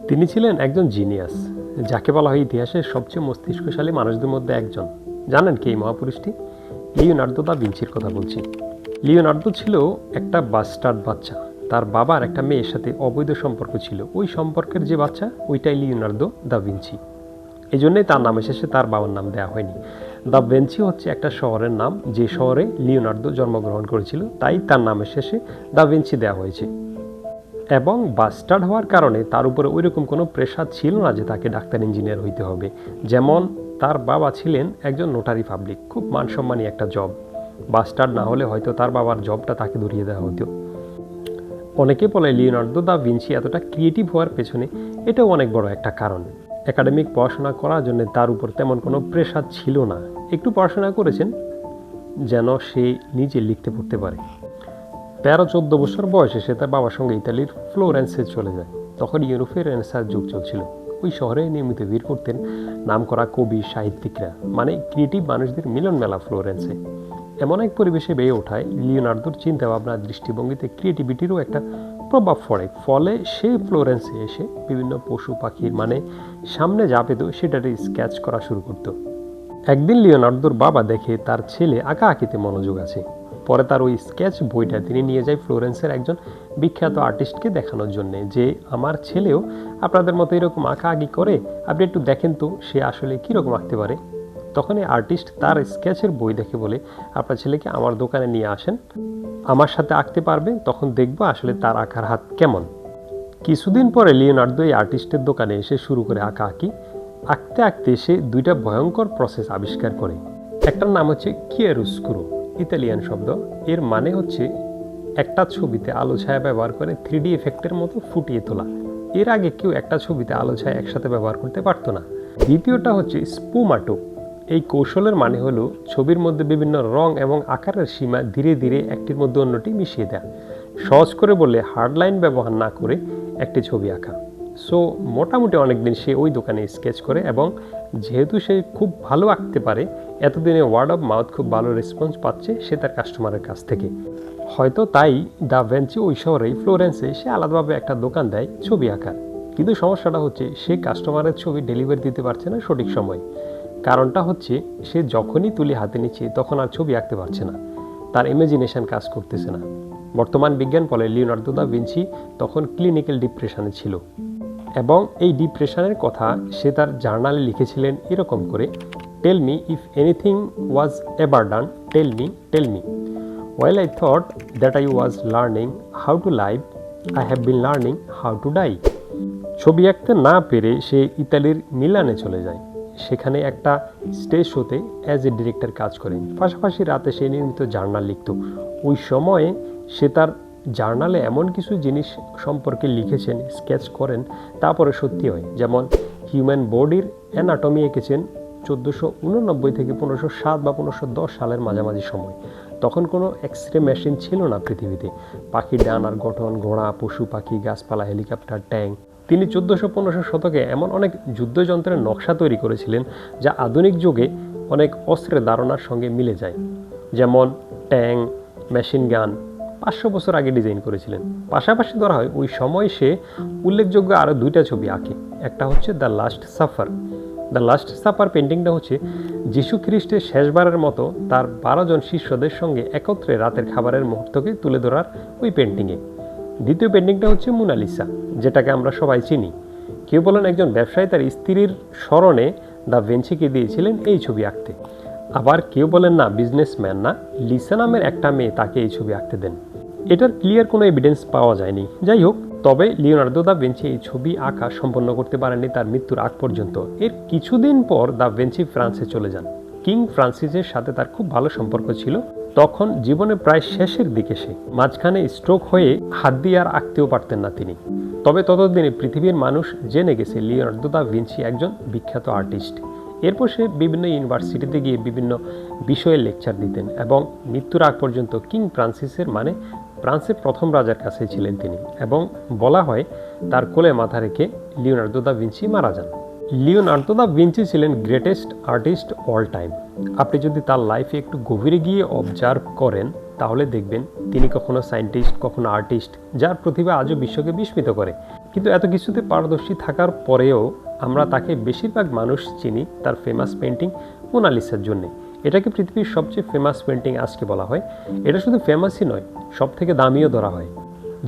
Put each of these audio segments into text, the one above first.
তিনি ছিলেন একজন জিনিয়াস, যাকে বলা হয় ইতিহাসের সবচেয়ে মস্তিষ্কশালী মানুষদের মধ্যে একজন। জানেন কি এই মহাপুরুষটি? লিওনার্দো দা ভিঞ্চির কথা বলছি। লিওনার্দো ছিল একটা বাস্টার্ড বাচ্চা। তার বাবার একটা মেয়ের সাথে অবৈধ সম্পর্ক ছিল। ওই সম্পর্কের যে বাচ্চা, ওইটাই লিওনার্দো দা ভিঞ্চি। এই জন্যই তার নামের শেষে তার বাবার নাম দেওয়া হয়নি। দা ভিঞ্চি হচ্ছে একটা শহরের নাম, যে শহরে লিওনার্দো জন্মগ্রহণ করেছিল, তাই তার নামের শেষে দা ভিঞ্চি দেওয়া হয়েছে। এবং বাস্টার্ড হওয়ার কারণে তার উপরে ওইরকম কোনো প্রেশার ছিল না যে তাকে ডাক্তার ইঞ্জিনিয়ার হইতে হবে। যেমন তার বাবা ছিলেন একজন নোটারি পাবলিক, খুব মানসম্মানী একটা জব। বাস্টার্ড না হলে হয়তো তার বাবার জবটা তাকে ধরিয়ে দেওয়া হতো। অনেকে বলে লিওনার্দো দা ভিঞ্চি এতটা ক্রিয়েটিভ হওয়ার পেছনে এটাও অনেক বড় একটা কারণ। একাডেমিক পড়াশোনা করার জন্য তার উপর তেমন কোনো প্রেশার ছিল না। একটু পড়াশোনা করেছেন যেন সে নিজে লিখতে পড়তে পারে। 13-14 বছর বয়সে সে তার বাবার সঙ্গে ইতালির ফ্লোরেন্সে চলে যায়। তখন ইউরোপের রেনেসাঁর যুগ চলছিল। ওই শহরে নিয়মিত ভিড় করতেন নামকরা কবি, সাহিত্যিকরা, মানে ক্রিয়েটিভ মানুষদের মিলন মেলা ফ্লোরেন্সে। এমন এক পরিবেশে বেড়ে ওঠায় লিওনার্দোর চিন্তাভাবনা, দৃষ্টিভঙ্গিতে ক্রিয়েটিভিটিরও একটা প্রভাব পড়ে। ফলে সে ফ্লোরেন্সে এসে বিভিন্ন পশু পাখির মানে সামনে যা পেত সেটারই স্কেচ করা শুরু করত। একদিন লিওনার্দোর বাবা দেখে তার ছেলে আঁকাআঁকিতে মনোযোগ আছে। পরে তার ওই স্কেচ বইটা তিনি নিয়ে যায় ফ্লোরেন্সের একজন বিখ্যাত আর্টিস্টকে দেখানোর জন্যে, যে আমার ছেলেও আপনাদের মতো এরকম আঁকাআঁকি করে, আপনি একটু দেখেন তো সে আসলে কীরকম আঁকতে পারে। তখন এই আর্টিস্ট তার স্কেচের বই দেখে বলে, আপনার ছেলেকে আমার দোকানে নিয়ে আসেন, আমার সাথে আঁকতে পারবে, তখন দেখবো আসলে তার আঁকার হাত কেমন। কিছুদিন পরে লিওনার্দো এই আর্টিস্টের দোকানে এসে শুরু করে আঁকাআঁকি। আঁকতে আঁকতে সে দুইটা ভয়ঙ্কর প্রসেস আবিষ্কার করে। একটার নাম হচ্ছে কিয়ারোস্কুরো, ইতালিয়ান শব্দ। এর মানে হচ্ছে একটা ছবিতে আলো ছায়া ব্যবহার করে 3D এফেক্টের মতো ফুটিয়ে তোলা। এর আগে কেউ একটা ছবিতে আলো ছায়া একসাথে ব্যবহার করতে পারতো না। দ্বিতীয়টা হচ্ছে স্পুমাটো। এই কৌশলের মানে হলো ছবির মধ্যে বিভিন্ন রং এবং আকারের সীমা ধীরে ধীরে একটির মধ্যে অন্যটি মিশিয়ে দেয়। সহজ করে বললে হার্ড লাইন ব্যবহার না করে একটি ছবি আঁকা। সো মোটামুটি অনেকদিন সে ওই দোকানে স্কেচ করে, এবং যেহেতু সে খুব ভালো আঁকতে পারে, এতদিনে ওয়ার্ড অফ মাউথ খুব ভালো রেসপন্স পাচ্ছে সে তার কাস্টমারের কাছ থেকে। হয়তো তাই দা ভিঞ্চি ওই শহরেই ফ্লোরেন্সে সে আলাদাভাবে একটা দোকান দেয় ছবি আঁকার। কিন্তু সমস্যাটা হচ্ছে সে কাস্টমারের ছবি ডেলিভারি দিতে পারছে না সঠিক সময়। কারণটা হচ্ছে সে যখনই তুলি হাতে নিচ্ছে তখন আর ছবি আঁকতে পারছে না, তার ইমাজিনেশন কাজ করতেছে না। বর্তমান বিজ্ঞান বলে লিওনার্দো দা ভিঞ্চি তখন ক্লিনিক্যাল ডিপ্রেশনে ছিল, এবং এই ডিপ্রেশনের কথা সে তার জার্নালে লিখেছিলেন এরকম করে, tell me if anything was ever done, tell me, tell me. While I thought that I was learning how to live, I have been learning how to die. ছবি আঁকতে না পেরে সে ইতালির মিলানে চলে যায়। সেখানে একটা স্টেজ শোতে অ্যাজ এ ডিরেক্টর কাজ করে। পাশাপাশি রাতে সে নিয়মিত জার্নাল লিখত। ওই সময়ে সে তার জার্নালে এমন কিছু জিনিস সম্পর্কে লিখেছেন, স্কেচ করেন, তারপরে সত্যি হয়। যেমন হিউম্যান বডির অ্যানাটমি এঁকেছেন 1489 থেকে 1507 বা 1510 সালের মাঝামাঝি সময়। তখন কোনো এক্সরে মেশিন ছিল না পৃথিবীতে। পাখির ডানার গঠন, ঘোড়া, পশু পাখি, গাছপালা, হেলিকপ্টার, ট্যাঙ্ক। তিনি 1400-1500 শতকে এমন অনেক যুদ্ধযন্ত্রের নকশা তৈরি করেছিলেন যা আধুনিক যুগে অনেক অস্ত্রের ধারণার সঙ্গে মিলে যায়। যেমন ট্যাঙ্ক, মেশিন গান 500 বছর আগে ডিজাইন করেছিলেন। পাশাপাশি ধরা হয় ওই সময় সে উল্লেখযোগ্য আরও 2টা ছবি আঁকে। একটা হচ্ছে the last supper. The last supper পেন্টিংটা হচ্ছে যীশু খ্রিস্টের শেষবারের মতো তার 12 জন শিষ্যদের সঙ্গে একত্রে রাতের খাবারের মুহূর্তকে তুলে ধরার ওই পেন্টিংয়ে। দ্বিতীয় পেন্টিংটা হচ্ছে মোনালিসা, যেটাকে আমরা সবাই চিনি। কেউ বলেন একজন ব্যবসায়ী তার স্ত্রীর স্মরণে দা ভিঞ্চিকে দিয়েছিলেন এই ছবি আঁকতে। আবার কেউ বলেন না, বিজনেসম্যান না, লিসা নামের একটা মেয়ে তাকে এই ছবি আঁকতে দেন। এটার ক্লিয়ার কোনো এভিডেন্স পাওয়া যায়নি। যাই হোক, তবে লিওনার্দো দা ভিঞ্চি এই ছবি আঁকা সম্পন্ন করতে পারেননি তার মৃত্যুর আগ পর্যন্ত। এর কিছুদিন পর দা ভিঞ্চি ফ্রান্সে চলে যান। কিং ফ্রান্সিসের সাথে তার খুব ভালো সম্পর্ক ছিল। তখন জীবনের প্রায় শেষের দিকে সে, মাঝখানে স্ট্রোক হয়ে হাত দিয়ে আর আঁকতেও পারতেন না তিনি। তবে ততদিনে পৃথিবীর মানুষ জেনে গেছে লিওনার্দো দা ভিঞ্চি একজন বিখ্যাত আর্টিস্ট। এরপর সে বিভিন্ন ইউনিভার্সিটিতে গিয়ে বিভিন্ন বিষয়ে লেকচার দিতেন, এবং মৃত্যুর আগ পর্যন্ত কিং ফ্রান্সিসের মানে ফ্রান্সের প্রথম রাজার কাছে ছিলেন তিনি। এবং বলা হয় তার কোলে মাথা রেখে লিওনার্দো দা ভিঞ্চি মারা যান। লিওনার্দো দা ভিঞ্চি ছিলেন গ্রেটেস্ট আর্টিস্ট অল টাইম। আপনি যদি তার লাইফে একটু গভীরে গিয়ে অবজার্ভ করেন তাহলে দেখবেন তিনি কখনো সায়েন্টিস্ট, কখনো আর্টিস্ট, যার প্রতিভা আজও বিশ্বকে বিস্মিত করে। কিন্তু এত কিছুতে পারদর্শী থাকার পরেও আমরা তাকে বেশিরভাগ মানুষ চিনি তার ফেমাস পেন্টিং মোনালিসার জন্যে। এটাকে পৃথিবীর সবচেয়ে ফেমাস পেন্টিং আজকে বলা হয়। এটা শুধু ফেমাসই নয়, সব থেকে দামিও ধরা হয়,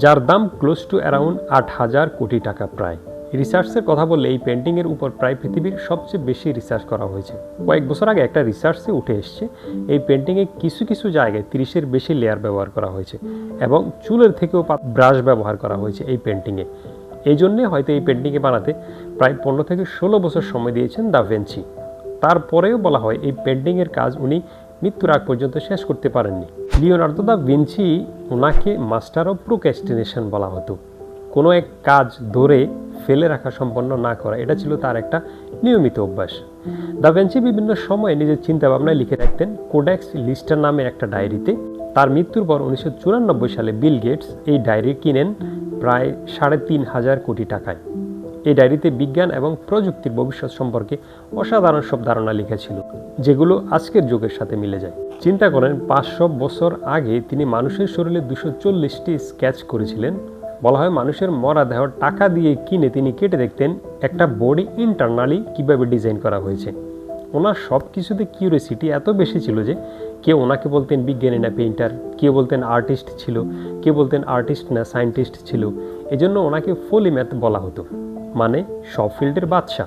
যার দাম ক্লোজ টু অ্যারাউন্ড 8,000 কোটি টাকা প্রায়। রিসার্চের কথা বললে এই পেন্টিংয়ের উপর প্রায় পৃথিবীর সবচেয়ে বেশি রিসার্চ করা হয়েছে। কয়েক বছর আগে একটা রিসার্চে উঠে এসছে এই পেন্টিংয়ে কিছু কিছু জায়গায় 30-এর বেশি লেয়ার ব্যবহার করা হয়েছে এবং চুলের থেকেও ব্রাশ ব্যবহার করা হয়েছে এই পেন্টিংয়ে। এই জন্যে হয়তো এই পেন্টিংয়ে বানাতে প্রায় 15 থেকে 16 বছর সময় দিয়েছেন দা ভিঞ্চি। তারপরেও বলা হয় এই পেন্টিংয়ের কাজ উনি মৃত্যুর আগ পর্যন্ত শেষ করতে পারেননি। লিওনার্দো দা ভিঞ্চি, ওনাকে মাস্টার অফ প্রোক্রাস্টিনেশন বলা হতো। কোনো এক কাজ ধরে ফেলে রাখা সম্পন্ন না করা, এটা ছিল তার একটা নিয়মিত অভ্যাস। দা ভিঞ্চি বিভিন্ন সময়ে নিজের চিন্তাভাবনায় লিখে রাখতেন কোডেক্স লিস্টার নামে একটা ডায়েরিতে। তার মৃত্যুর পর 1994 সালে বিল গেটস এই ডায়েরি কিনেন প্রায় 3.5 কোটি টাকায়। এই ডায়েরিতে বিজ্ঞান এবং প্রযুক্তির ভবিষ্যৎ সম্পর্কে অসাধারণ সব ধারণা লিখেছিল, যেগুলো আজকের যুগের সাথে মিলে যায়। চিন্তা করেন 500 বছর আগে তিনি মানুষের শরীরে 240টি স্কেচ করেছিলেন। বলা হয় মানুষের মরা দেহ টাকা দিয়ে কিনে তিনি কেটে দেখতেন একটা বডি ইন্টারনালি কীভাবে ডিজাইন করা হয়েছে। ওনার সব কিছুতে কিউরিওসিটি এত বেশি ছিল যে কেউ ওনাকে বলতেন বিজ্ঞানী না পেইন্টার, কেউ বলতেন আর্টিস্ট ছিল, কেউ বলতেন আর্টিস্ট না সায়েন্টিস্ট ছিল। এজন্য ওনাকে পলিম্যাথ বলা হতো, মানে সব ফিল্ডের বাদশা।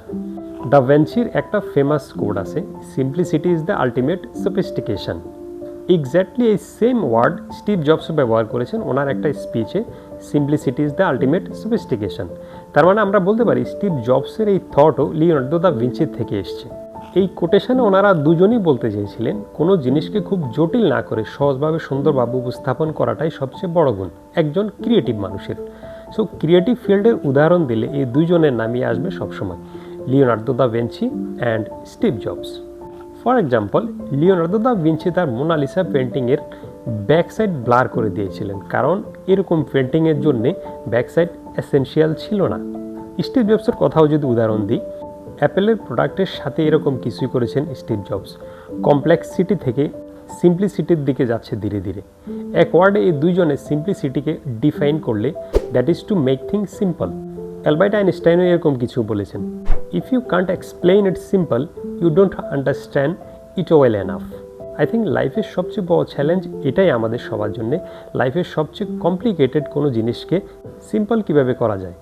দা ভিঞ্চির একটা ফেমাস কোড আছে, simplicity is the ultimate sophistication. Exactly এই সেম ওয়ার্ড স্টিভ জবস ব্যবহার করেছেন ওনার একটা স্পিচে, simplicity is the ultimate sophistication. তার মানে আমরা বলতে পারি স্টিভ জবসের এই থটও লিওনার্দো দা ভিঞ্চির থেকে এসছে। এই কোটেশনে ওনারা দুজনই বলতে চেয়েছিলেন কোনো জিনিসকে খুব জটিল না করে সহজভাবে সুন্দরভাবে উপস্থাপন করাটাই সবচেয়ে বড় গুণ একজন ক্রিয়েটিভ মানুষের। সো ক্রিয়েটিভ ফিল্ডের উদাহরণ দিলে এই দুজনের নামই আসবে সবসময়, Leonardo da Vinci and Steve jobs. For example, Leonardo da Vinci তার মোনালিসা পেন্টিংয়ের ব্যাকসাইড ব্লার করে দিয়েছিলেন, কারণ এরকম পেন্টিংয়ের জন্যে ব্যাকসাইড এসেনশিয়াল ছিল না। স্টিভ জবসের কথাও যদি উদাহরণ দিই, অ্যাপেলের প্রোডাক্টের সাথে এরকম কিছুই করেছেন স্টিভ জবস। কমপ্লেক্সিটি থেকে সিম্পলিসিটির দিকে যাচ্ছে ধীরে ধীরে। এক ওয়ার্ডে এই দুইজনের সিম্পলিসিটিকে ডিফাইন করলে that is to make things simple. Albert আইনস্টাইনও এরকম কিছু বলেছেন, if you can't explain it simple you don't understand it well enough. I think লাইফের সবচেয়ে বড় চ্যালেঞ্জ এটাই আমাদের সবার জন্যে, লাইফের সবচেয়ে কমপ্লিকেটেড কোনো জিনিসকে সিম্পল কীভাবে করা যায়।